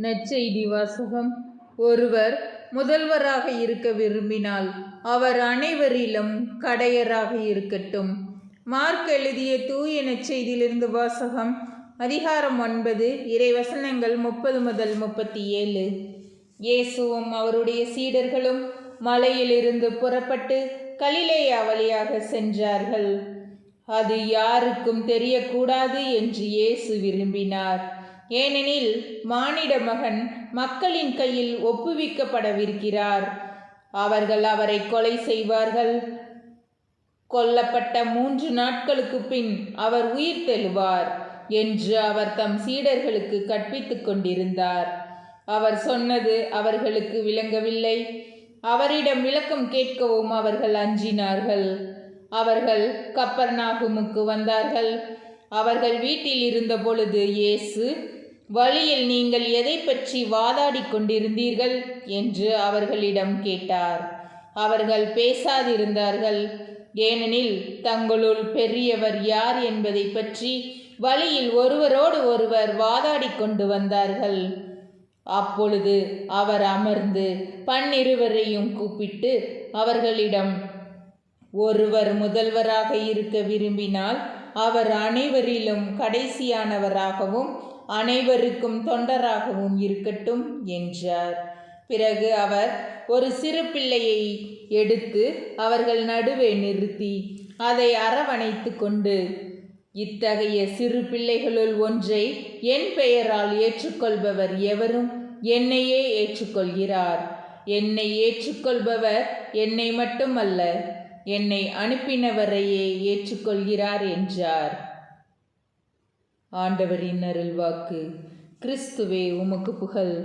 நற்செய்தி வாசகம். ஒருவர் முதல்வராக இருக்க விரும்பினால் அவர் அனைவரிலும் கடையராக இருக்கட்டும். மார்க் எழுதிய தூய நற்செய்தியிலிருந்து வாசகம். அதிகாரம் 9, இறைவசனங்கள் 30 முதல் 37. இயேசுவும் அவருடைய சீடர்களும் மலையிலிருந்து புறப்பட்டு கலிலேயா வழியாக சென்றார்கள். அது யாருக்கும் தெரியக்கூடாது என்று இயேசு விரும்பினார். ஏனெனில் மானிட மகன் மக்களின் கையில் ஒப்புவிக்கப்படவிருக்கிறார். அவர்கள் அவரை கொலை செய்வார்கள். கொல்லப்பட்ட 3 நாட்களுக்கு பின் அவர் உயிர் தெழுவார் என்று அவர் தம் சீடர்களுக்கு கற்பித்துக் கொண்டிருந்தார். அவர் சொன்னது அவர்களுக்கு விளங்கவில்லை. அவரிடம் விளக்கம் கேட்கவும் அவர்கள் அஞ்சினார்கள். அவர்கள் கப்பர்நாகுமுக்கு வந்தார்கள். அவர்கள் வீட்டில் இருந்த பொழுது இயேசு, வழியில் நீங்கள் எதை பற்றி வாதாடி கொண்டிருந்தீர்கள் என்று அவர்களிடம் கேட்டார். அவர்கள் பேசாதிருந்தார்கள். ஏனெனில் தங்களுள் பெரியவர் யார் என்பதை பற்றி வழியில் ஒருவரோடு ஒருவர் வாதாடி கொண்டு வந்தார்கள். அப்பொழுது அவர் அமர்ந்து 12 கூப்பிட்டு அவர்களிடம், ஒருவர் முதல்வராக இருக்க விரும்பினால் அவர் அனைவரிலும் கடைசியானவராகவும் அனைவருக்கும் தொண்டராகவும் இருக்கட்டும் என்றார். பிறகு அவர் ஒரு சிறு பிள்ளையை எடுத்து அவர்கள் நடுவே நிறுத்தி அதை அரவணைத்து கொண்டு, இத்தகைய சிறு பிள்ளைகளுள் ஒன்றை என் பெயரால் ஏற்றுக்கொள்பவர் எவரும் என்னையே ஏற்றுக்கொள்கிறார். என்னை ஏற்றுக்கொள்பவர் என்னை மட்டுமல்ல, என்னை அனுப்பினவரையே ஏற்றுக்கொள்கிறார் என்றார். ஆண்டவரின் அருள்வாக்கு. கிறிஸ்துவே உமக்கு புகழ்.